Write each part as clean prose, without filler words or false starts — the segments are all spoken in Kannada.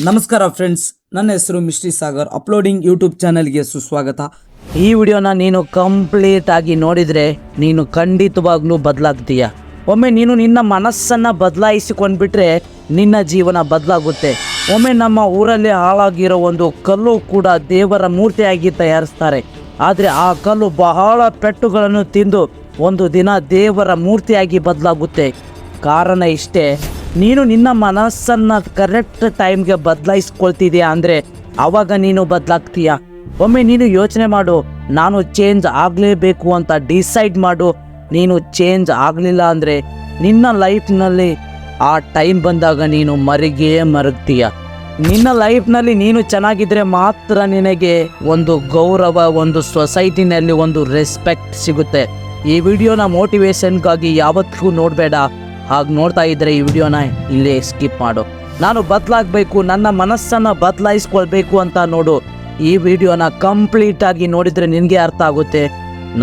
ನಮಸ್ಕಾರ ಫ್ರೆಂಡ್ಸ್, ನನ್ನ ಹೆಸರು ಮಿಸ್ಟ್ರಿ ಸಾಗರ್. ಅಪ್ಲೋಡಿಂಗ್ ಯೂಟ್ಯೂಬ್ ಚಾನಲ್ಗೆ ಸುಸ್ವಾಗತ. ಈ ವಿಡಿಯೋನ ನೀನು ಕಂಪ್ಲೀಟ್ ಆಗಿ ನೋಡಿದರೆ ನೀನು ಖಂಡಿತವಾಗ್ಲೂ ಬದಲಾಗ್ತೀಯ. ಒಮ್ಮೆ ನೀನು ನಿನ್ನ ಮನಸ್ಸನ್ನು ಬದಲಾಯಿಸಿಕೊಂಡ್ಬಿಟ್ರೆ ನಿನ್ನ ಜೀವನ ಬದಲಾಗುತ್ತೆ. ಒಮ್ಮೆ ನಮ್ಮ ಊರಲ್ಲಿ ಹಾಳಾಗಿರೋ ಒಂದು ಕಲ್ಲು ಕೂಡ ದೇವರ ಮೂರ್ತಿಯಾಗಿ ತಯಾರಿಸ್ತಾರೆ. ಆದರೆ ಆ ಕಲ್ಲು ಬಹಳ ಪೆಟ್ಟುಗಳನ್ನು ತಿಂದು ಒಂದು ದಿನ ದೇವರ ಮೂರ್ತಿಯಾಗಿ ಬದಲಾಗುತ್ತೆ. ಕಾರಣ ಇಷ್ಟೇ, ನೀನು ನಿನ್ನ ಮನಸ್ಸನ್ನು ಕರೆಕ್ಟ್ ಟೈಮ್ಗೆ ಬದಲಾಯಿಸ್ಕೊಳ್ತಿದೆಯಾ ಅಂದರೆ ಆವಾಗ ನೀನು ಬದಲಾಗ್ತೀಯ. ಒಮ್ಮೆ ನೀನು ಯೋಚನೆ ಮಾಡು, ನಾನು ಚೇಂಜ್ ಆಗಲೇಬೇಕು ಅಂತ ಡಿಸೈಡ್ ಮಾಡು. ನೀನು ಚೇಂಜ್ ಆಗಲಿಲ್ಲ ಅಂದರೆ ನಿನ್ನ ಲೈಫ್ನಲ್ಲಿ ಆ ಟೈಮ್ ಬಂದಾಗ ನೀನು ಮರಗ್ತೀಯ. ನಿನ್ನ ಲೈಫ್ನಲ್ಲಿ ನೀನು ಚೆನ್ನಾಗಿದ್ದರೆ ಮಾತ್ರ ನಿನಗೆ ಒಂದು ಗೌರವ, ಒಂದು ಸೊಸೈಟಿನಲ್ಲಿ ಒಂದು ರೆಸ್ಪೆಕ್ಟ್ ಸಿಗುತ್ತೆ. ಈ ವಿಡಿಯೋನ ಮೋಟಿವೇಶನ್ಗಾಗಿ ಯಾವತ್ತಿಗೂ ನೋಡಬೇಡ. ಹಾಗೆ ನೋಡ್ತಾ ಇದ್ದರೆ ಈ ವಿಡಿಯೋನ ಇಲ್ಲೇ ಸ್ಕಿಪ್ ಮಾಡು. ನಾನು ಬದಲಾಗಬೇಕು, ನನ್ನ ಮನಸ್ಸನ್ನು ಬದಲಾಯಿಸ್ಕೊಳ್ಬೇಕು ಅಂತ ನೋಡು. ಈ ವಿಡಿಯೋನ ಕಂಪ್ಲೀಟಾಗಿ ನೋಡಿದರೆ ನಿನಗೆ ಅರ್ಥ ಆಗುತ್ತೆ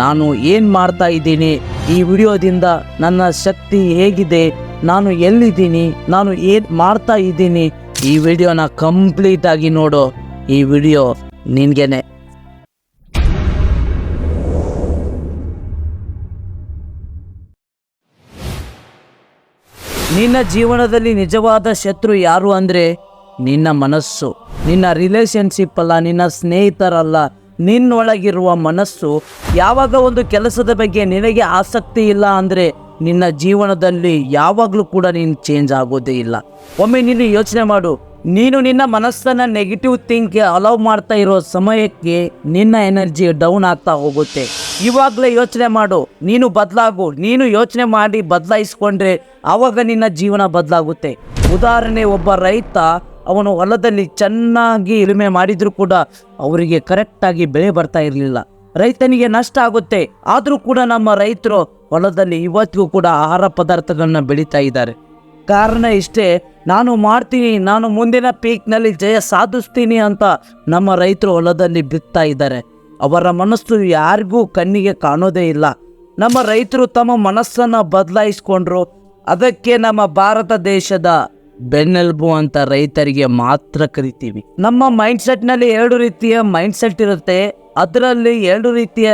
ನಾನು ಏನು ಮಾಡ್ತಾ ಇದ್ದೀನಿ, ಈ ವಿಡಿಯೋದಿಂದ ನನ್ನ ಶಕ್ತಿ ಹೇಗಿದೆ, ನಾನು ಎಲ್ಲಿದ್ದೀನಿ, ನಾನು ಏನು ಮಾಡ್ತಾ ಇದ್ದೀನಿ. ಈ ವಿಡಿಯೋನ ಕಂಪ್ಲೀಟಾಗಿ ನೋಡು. ಈ ವಿಡಿಯೋ ನಿನಗೇನೆ. ನಿನ್ನ ಜೀವನದಲ್ಲಿ ನಿಜವಾದ ಶತ್ರು ಯಾರು ಅಂದರೆ ನಿನ್ನ ಮನಸ್ಸು. ನಿನ್ನ ರಿಲೇಷನ್ಶಿಪ್ ಅಲ್ಲ, ನಿನ್ನ ಸ್ನೇಹಿತರಲ್ಲ, ನಿನ್ನೊಳಗಿರುವ ಮನಸ್ಸು. ಯಾವಾಗ ಒಂದು ಕೆಲಸದ ಬಗ್ಗೆ ನಿನಗೆ ಆಸಕ್ತಿ ಇಲ್ಲ ಅಂದರೆ ನಿನ್ನ ಜೀವನದಲ್ಲಿ ಯಾವಾಗಲೂ ಕೂಡ ನೀನು ಚೇಂಜ್ ಆಗೋದೇ ಇಲ್ಲ. ಒಮ್ಮೆ ನೀನು ಯೋಚನೆ ಮಾಡು, ನೀನು ನಿನ್ನ ಮನಸ್ಸನ್ನು ನೆಗೆಟಿವ್ ಥಿಂಕ್ಗೆ ಅಲೌ ಮಾಡ್ತಾ ಇರೋ ಸಮಯಕ್ಕೆ ನಿನ್ನ ಎನರ್ಜಿ ಡೌನ್ ಆಗ್ತಾ ಹೋಗುತ್ತೆ. ಇವಾಗಲೇ ಯೋಚನೆ ಮಾಡು, ನೀನು ಬದಲಾಗು. ನೀನು ಯೋಚನೆ ಮಾಡಿ ಬದಲಾಯಿಸ್ಕೊಂಡ್ರೆ ಆವಾಗ ನಿನ್ನ ಜೀವನ ಬದಲಾಗುತ್ತೆ. ಉದಾಹರಣೆ, ಒಬ್ಬ ರೈತ ಅವನು ಹೊಲದಲ್ಲಿ ಚೆನ್ನಾಗಿ ಉಳುಮೆ ಮಾಡಿದರೂ ಕೂಡ ಅವರಿಗೆ ಕರೆಕ್ಟಾಗಿ ಬೆಳೆ ಬರ್ತಾ ಇರಲಿಲ್ಲ. ರೈತನಿಗೆ ನಷ್ಟ ಆಗುತ್ತೆ. ಆದರೂ ಕೂಡ ನಮ್ಮ ರೈತರು ಹೊಲದಲ್ಲಿ ಇವತ್ತಿಗೂ ಕೂಡ ಆಹಾರ ಪದಾರ್ಥಗಳನ್ನ ಬೆಳೀತಾ ಇದ್ದಾರೆ. ಕಾರಣ ಇಷ್ಟೇ, ನಾನು ಮಾಡ್ತೀನಿ, ನಾನು ಮುಂದಿನ ಪೀಕ್ನಲ್ಲಿ ಜಯ ಸಾಧಿಸ್ತೀನಿ ಅಂತ ನಮ್ಮ ರೈತರು ಹೊಲದಲ್ಲಿ ಬಿತ್ತಾ ಇದ್ದಾರೆ. ಅವರ ಮನಸ್ಸು ಯಾರಿಗೂ ಕಣ್ಣಿಗೆ ಕಾಣೋದೇ ಇಲ್ಲ. ನಮ್ಮ ರೈತರು ತಮ್ಮ ಮನಸ್ಸನ್ನು ಬದಲಾಯಿಸ್ಕೊಂಡ್ರು. ಅದಕ್ಕೆ ನಮ್ಮ ಭಾರತ ದೇಶದ ಬೆನ್ನೆಲುಬು ಅಂತ ರೈತರಿಗೆ ಮಾತ್ರ ಕರಿತೀವಿ. ನಮ್ಮ ಮೈಂಡ್ಸೆಟ್ನಲ್ಲಿ 2 ರೀತಿಯ ಮೈಂಡ್ಸೆಟ್ ಇರುತ್ತೆ. ಅದರಲ್ಲಿ 2 ರೀತಿಯ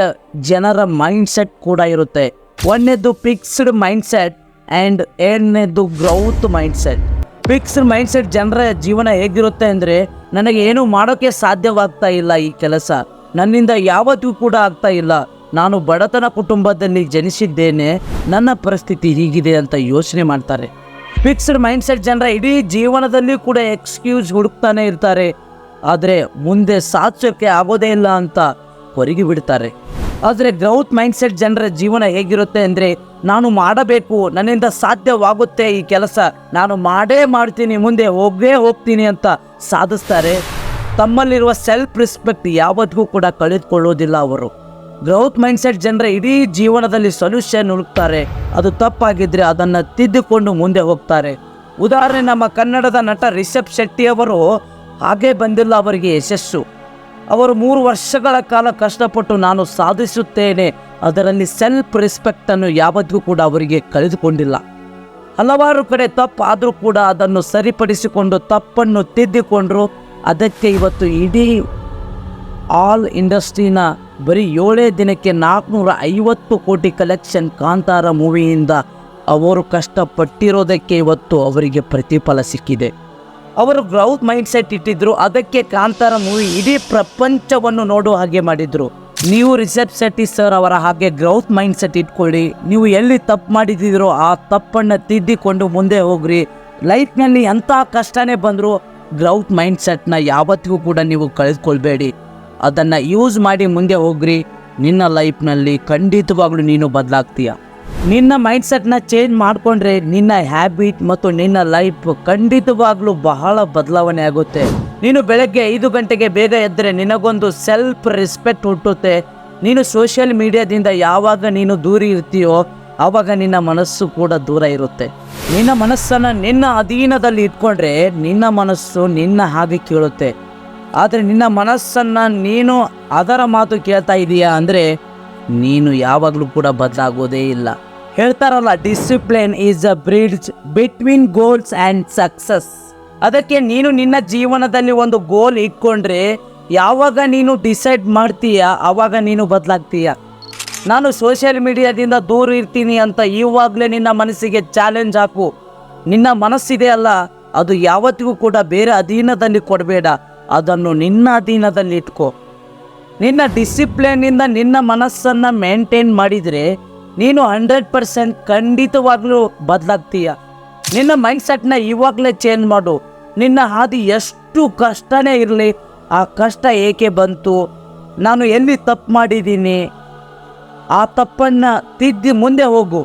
ಜನರ ಮೈಂಡ್ಸೆಟ್ ಕೂಡ ಇರುತ್ತೆ. ಒಂದನೇದು ಫಿಕ್ಸ್ಡ್ ಮೈಂಡ್ಸೆಟ್ ಆ್ಯಂಡ್ ಎರಡನೇದು ಗ್ರೌತ್ ಮೈಂಡ್ಸೆಟ್. ಫಿಕ್ಸ್ಡ್ ಮೈಂಡ್ಸೆಟ್ ಜನರ ಜೀವನ ಹೇಗಿರುತ್ತೆ ಅಂದರೆ, ನನಗೆ ಏನೂ ಮಾಡೋಕ್ಕೆ ಸಾಧ್ಯವಾಗ್ತಾ ಇಲ್ಲ, ಈ ಕೆಲಸ ನನ್ನಿಂದ ಯಾವತ್ತೂ ಕೂಡ ಆಗ್ತಾ ಇಲ್ಲ, ನಾನು ಬಡತನ ಕುಟುಂಬದಲ್ಲಿ ಜನಿಸಿದ್ದೇನೆ, ನನ್ನ ಪರಿಸ್ಥಿತಿ ಹೀಗಿದೆ ಅಂತ ಯೋಚನೆ ಮಾಡ್ತಾರೆ. ಫಿಕ್ಸ್ಡ್ ಮೈಂಡ್ಸೆಟ್ ಜನರ ಇಡೀ ಜೀವನದಲ್ಲಿ ಕೂಡ ಎಕ್ಸ್ಕ್ಯೂಸ್ ಹುಡುಕ್ತಾನೆ ಇರ್ತಾರೆ. ಆದರೆ ಮುಂದೆ ಸಾಧಿಸೋಕ್ಕೆ ಆಗೋದೇ ಇಲ್ಲ ಅಂತ ಹೊರಗೆ ಬಿಡ್ತಾರೆ. ಆದರೆ ಗ್ರೌತ್ ಮೈಂಡ್ಸೆಟ್ ಜನರ ಜೀವನ ಹೇಗಿರುತ್ತೆ ಅಂದರೆ, ನಾನು ಮಾಡಬೇಕು, ನನ್ನಿಂದ ಸಾಧ್ಯವಾಗುತ್ತೆ ಈ ಕೆಲಸ, ನಾನು ಮಾಡೇ ಮಾಡ್ತೀನಿ, ಮುಂದೆ ಹೋಗ್ತೀನಿ ಅಂತ ಸಾಧಿಸ್ತಾರೆ. ತಮ್ಮಲ್ಲಿರುವ ಸೆಲ್ಫ್ ರೆಸ್ಪೆಕ್ಟ್ ಯಾವತ್ತಿಗೂ ಕೂಡ ಕಳೆದುಕೊಳ್ಳೋದಿಲ್ಲ ಅವರು. ಗ್ರೌತ್ ಮೈಂಡ್ಸೆಟ್ ಜನರ ಇಡೀ ಜೀವನದಲ್ಲಿ ಸೊಲ್ಯೂಷನ್ ಹುಡುಕ್ತಾರೆ. ಅದು ತಪ್ಪಾಗಿದ್ದರೆ ಅದನ್ನು ತಿದ್ದುಕೊಂಡು ಮುಂದೆ ಹೋಗ್ತಾರೆ. ಉದಾಹರಣೆ, ನಮ್ಮ ಕನ್ನಡದ ನಟ ರಿಷಬ್ ಶೆಟ್ಟಿಯವರು ಹಾಗೇ ಬಂದಿಲ್ಲ ಅವರಿಗೆ ಯಶಸ್ಸು. ಅವರು 3 ವರ್ಷಗಳ ಕಾಲ ಕಷ್ಟಪಟ್ಟು ನಾನು ಸಾಧಿಸುತ್ತೇನೆ, ಅದರಲ್ಲಿ ಸೆಲ್ಫ್ ರೆಸ್ಪೆಕ್ಟನ್ನು ಯಾವತ್ತಿಗೂ ಕೂಡ ಅವರಿಗೆ ಕಳೆದುಕೊಂಡಿಲ್ಲ. ಹಲವಾರು ಕಡೆ ತಪ್ಪಾದರೂ ಕೂಡ ಅದನ್ನು ಸರಿಪಡಿಸಿಕೊಂಡು ತಪ್ಪನ್ನು ತಿದ್ದಿಕೊಂಡ್ರು. ಅದಕ್ಕೆ ಇವತ್ತು ಇಡೀ ಆಲ್ ಇಂಡಸ್ಟ್ರಿನ ಬರೀ 7 ದಿನಕ್ಕೆ 450 ಕೋಟಿ ಕಲೆಕ್ಷನ್ ಕಾಂತಾರ ಮೂವಿಯಿಂದ ಅವರು ಕಷ್ಟಪಟ್ಟಿರೋದಕ್ಕೆ ಇವತ್ತು ಅವರಿಗೆ ಪ್ರತಿಫಲ ಸಿಕ್ಕಿದೆ. ಅವರು ಗ್ರೌತ್ ಮೈಂಡ್ಸೆಟ್ ಇಟ್ಟಿದ್ರು, ಅದಕ್ಕೆ ಕಾಂತಾರ ಮೂವಿ ಇಡೀ ಪ್ರಪಂಚವನ್ನು ನೋಡೋ ಹಾಗೆ ಮಾಡಿದರು. ನೀವು ರಿಷಬ್ ಶೆಟ್ಟಿ ಸರ್ ಅವರ ಹಾಗೆ ಗ್ರೌತ್ ಮೈಂಡ್ಸೆಟ್ ಇಟ್ಕೊಳ್ಳಿ. ನೀವು ಎಲ್ಲಿ ತಪ್ಪು ಮಾಡಿದ್ದೀರೋ ಆ ತಪ್ಪನ್ನು ತಿದ್ದಿಕೊಂಡು ಮುಂದೆ ಹೋಗ್ರಿ. ಲೈಫ್ನಲ್ಲಿ ಎಂಥ ಕಷ್ಟನೇ ಬಂದರೂ ಗ್ರೌತ್ ಮೈಂಡ್ಸೆಟ್ನ ಯಾವತ್ತಿಗೂ ಕೂಡ ನೀವು ಕಳೆದುಕೊಳ್ಬೇಡಿ. ಅದನ್ನು ಯೂಸ್ ಮಾಡಿ ಮುಂದೆ ಹೋಗ್ರಿ. ನಿನ್ನ ಲೈಫ್ನಲ್ಲಿ ಖಂಡಿತವಾಗ್ಲೂ ನೀನು ಬದಲಾಗ್ತೀಯ. ನಿನ್ನ ಮೈಂಡ್ಸೆಟ್ನ ಚೇಂಜ್ ಮಾಡಿಕೊಂಡ್ರೆ ನಿನ್ನ ಹ್ಯಾಬಿಟ್ ಮತ್ತು ನಿನ್ನ ಲೈಫ್ ಖಂಡಿತವಾಗ್ಲೂ ಬಹಳ ಬದಲಾವಣೆ ಆಗುತ್ತೆ. ನೀನು ಬೆಳಗ್ಗೆ 5 ಗಂಟೆಗೆ ಬೇಗ ಎದ್ದರೆ ನಿನಗೊಂದು ಸೆಲ್ಫ್ ರೆಸ್ಪೆಕ್ಟ್ ಹುಟ್ಟುತ್ತೆ. ನೀನು ಸೋಷಿಯಲ್ ಮೀಡಿಯಾದಿಂದ ಯಾವಾಗ ನೀನು ದೂರ ಇರ್ತೀಯೋ ಆವಾಗ ನಿನ್ನ ಮನಸ್ಸು ಕೂಡ ದೂರ ಇರುತ್ತೆ. ನಿನ್ನ ಮನಸ್ಸನ್ನು ನಿನ್ನ ಅಧೀನದಲ್ಲಿ ಇಟ್ಕೊಂಡ್ರೆ ನಿನ್ನ ಮನಸ್ಸು ನಿನ್ನ ಹಾಗೆ ಕೇಳುತ್ತೆ. ಆದರೆ ನಿನ್ನ ಮನಸ್ಸನ್ನು ನೀನು ಅದರ ಮಾತು ಕೇಳ್ತಾ ಇದೀಯಾ ಅಂದರೆ ನೀನು ಯಾವಾಗಲೂ ಕೂಡ ಬದಲಾಗೋದೇ ಇಲ್ಲ. ಹೇಳ್ತಾರಲ್ಲ, discipline is a bridge between goals and success. ಅದಕ್ಕೆ ನೀನು ನಿನ್ನ ಜೀವನದಲ್ಲಿ ಒಂದು ಗೋಲ್ ಇಟ್ಕೊಂಡ್ರೆ ಯಾವಾಗ ನೀನು ಡಿಸೈಡ್ ಮಾಡ್ತೀಯ ಆವಾಗ ನೀನು ಬದಲಾಗ್ತೀಯ. ನಾನು ಸೋಷಿಯಲ್ ಮೀಡಿಯಾದಿಂದ ದೂರ ಇರ್ತೀನಿ ಅಂತ ಇವಾಗಲೇ ನಿನ್ನ ಮನಸ್ಸಿಗೆ ಚಾಲೆಂಜ್ ಹಾಕು. ನಿನ್ನ ಮನಸ್ಸಿದೆ ಅಲ್ಲ, ಅದು ಯಾವತ್ತಿಗೂ ಕೂಡ ಬೇರೆ ಅಧೀನದಲ್ಲಿ ಕೊಡಬೇಡ, ಅದನ್ನು ನಿನ್ನ ಅಧೀನದಲ್ಲಿ ಇಟ್ಕೋ. ನಿನ್ನ ಡಿಸಿಪ್ಲಿನಿಂದ ನಿನ್ನ ಮನಸ್ಸನ್ನು ಮೇಂಟೈನ್ ಮಾಡಿದರೆ ನೀನು 100% ಖಂಡಿತವಾಗ್ಲೂ ಬದಲಾಗ್ತೀಯ. ನಿನ್ನ ಮೈಂಡ್ಸೆಟ್ನ ಇವಾಗಲೇ ಚೇಂಜ್ ಮಾಡು. ನಿನ್ನ ಹಾದಿ ಎಷ್ಟು ಕಷ್ಟನೇ ಇರಲಿ, ಆ ಕಷ್ಟ ಏಕೆ ಬಂತು, ನಾನು ಎಲ್ಲಿ ತಪ್ಪು ಮಾಡಿದ್ದೀನಿ, ಆ ತಪ್ಪನ್ನು ತಿದ್ದಿ ಮುಂದೆ ಹೋಗು.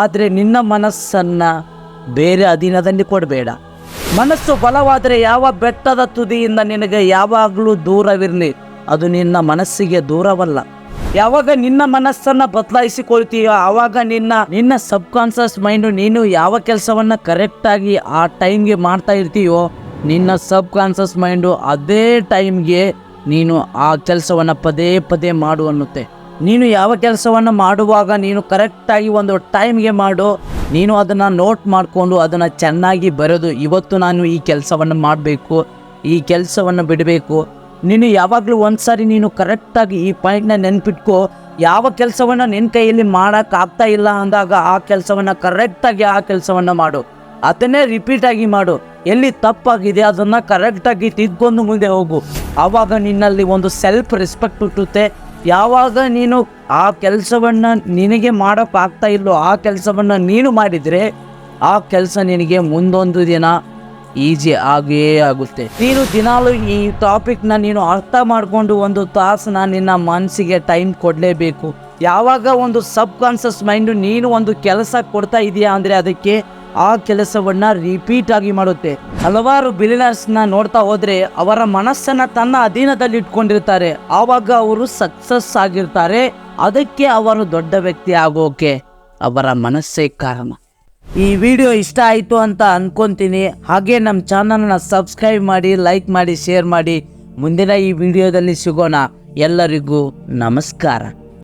ಆದರೆ ನಿನ್ನ ಮನಸ್ಸನ್ನು ಬೇರೆ ಅಧೀನದಲ್ಲಿ ಕೊಡಬೇಡ. ಮನಸ್ಸು ಬಲವಾದರೆ ಯಾವ ಬೆಟ್ಟದ ತುದಿಯಿಂದ ನಿನಗೆ ಯಾವಾಗಲೂ ದೂರವಿರಲಿ, ಅದು ನಿನ್ನ ಮನಸ್ಸಿಗೆ ದೂರವಲ್ಲ. ಯಾವಾಗ ನಿನ್ನ ಮನಸ್ಸನ್ನು ಬದಲಾಯಿಸಿಕೊಳ್ತೀಯೋ ಆವಾಗ ನಿನ್ನ ಸಬ್ ಕಾನ್ಷಿಯಸ್ ಮೈಂಡು ನೀನು ಯಾವ ಕೆಲಸವನ್ನು ಕರೆಕ್ಟಾಗಿ ಆ ಟೈಮ್ಗೆ ಮಾಡ್ತಾ ಇರ್ತೀಯೋ, ನಿನ್ನ ಸಬ್ ಕಾನ್ಷಿಯಸ್ ಮೈಂಡು ಅದೇ ಟೈಮ್ಗೆ ನೀನು ಆ ಕೆಲಸವನ್ನು ಪದೇ ಪದೇ ಮಾಡು ಅನ್ನುತ್ತೆ. ನೀನು ಯಾವ ಕೆಲಸವನ್ನು ಮಾಡುವಾಗ ನೀನು ಕರೆಕ್ಟಾಗಿ ಒಂದು ಟೈಮ್ಗೆ ಮಾಡು. ನೀನು ಅದನ್ನು ನೋಟ್ ಮಾಡಿಕೊಂಡು ಅದನ್ನು ಚೆನ್ನಾಗಿ ಬರೆದು, ಇವತ್ತು ನಾನು ಈ ಕೆಲಸವನ್ನು ಮಾಡಬೇಕು, ಈ ಕೆಲಸವನ್ನು ಬಿಡಬೇಕು. ನೀನು ಯಾವಾಗಲೂ ಒಂದು ಸಾರಿ ನೀನು ಕರೆಕ್ಟಾಗಿ ಈ ಪಾಯಿಂಟ್ನ ನೆನ್ಪಿಟ್ಕೋ. ಯಾವ ಕೆಲಸವನ್ನು ನಿನ್ನ ಕೈಯಲ್ಲಿ ಮಾಡೋಕ್ಕಾಗ್ತಾ ಇಲ್ಲ ಅಂದಾಗ ಆ ಕೆಲಸವನ್ನು ಕರೆಕ್ಟಾಗಿ ಆ ಕೆಲಸವನ್ನು ಮಾಡು. ಅದನ್ನೇ ರಿಪೀಟಾಗಿ ಮಾಡು. ಎಲ್ಲಿ ತಪ್ಪಾಗಿದೆ ಅದನ್ನು ಕರೆಕ್ಟಾಗಿ ತಿದ್ಕೊಂಡು ಮುಂದೆ ಹೋಗು. ಆವಾಗ ನಿನ್ನಲ್ಲಿ ಒಂದು ಸೆಲ್ಫ್ ರೆಸ್ಪೆಕ್ಟ್ ಹುಟ್ಟುತ್ತೆ. ಯಾವಾಗ ನೀನು ಆ ಕೆಲಸವನ್ನು ನಿನಗೆ ಮಾಡೋಕ್ಕಾಗ್ತಾ ಇಲ್ಲೋ ಆ ಕೆಲಸವನ್ನು ನೀನು ಮಾಡಿದರೆ ಆ ಕೆಲಸ ನಿನಗೆ ಮುಂದೊಂದು ದಿನ ಈಜಿ ಆಗೇ ಆಗುತ್ತೆ. ನೀನು ದಿನಾಲು ಈ ಟಾಪಿಕ್ನ ನೀನು ಅರ್ಥ ಮಾಡಿಕೊಂಡು ಒಂದು ತಾಸನ್ನ ನಿನ್ನ ಮನಸ್ಸಿಗೆ ಟೈಮ್ ಕೊಡಲೇಬೇಕು. ಯಾವಾಗ ಒಂದು ಸಬ್ ಕಾನ್ಷಿಯಸ್ ಮೈಂಡು ನೀನು ಒಂದು ಕೆಲಸ ಕೊಡ್ತಾ ಇದೆಯಾ ಅಂದರೆ ಅದಕ್ಕೆ ಆ ಕೆಲಸವನ್ನು ರಿಪೀಟ್ ಆಗಿ ಮಾಡುತ್ತೆ. ಹಲವಾರು ಬಿಲಿನರ್ಸ್ನ ನೋಡ್ತಾ ಹೋದರೆ ಅವರ ಮನಸ್ಸನ್ನು ತನ್ನ ಅಧೀನದಲ್ಲಿ ಇಟ್ಕೊಂಡಿರ್ತಾರೆ. ಆವಾಗ ಅವರು ಸಕ್ಸಸ್ ಆಗಿರ್ತಾರೆ. ಅದಕ್ಕೆ ಅವರು ದೊಡ್ಡ ವ್ಯಕ್ತಿ ಆಗೋಕೆ ಅವರ ಮನಸ್ಸೇ ಕಾರಣ. ಈ ವಿಡಿಯೋ ಇಷ್ಟ ಆಯಿತು ಅಂತ ಅಂದ್ಕೊತೀನಿ. ಹಾಗೆ ನಮ್ಮ ಚಾನಲ್ನ ಸಬ್ಸ್ಕ್ರೈಬ್ ಮಾಡಿ, ಲೈಕ್ ಮಾಡಿ, ಶೇರ್ ಮಾಡಿ. ಮುಂದಿನ ಈ ವಿಡಿಯೋದಲ್ಲಿ ಸಿಗೋಣ. ಎಲ್ಲರಿಗೂ ನಮಸ್ಕಾರ.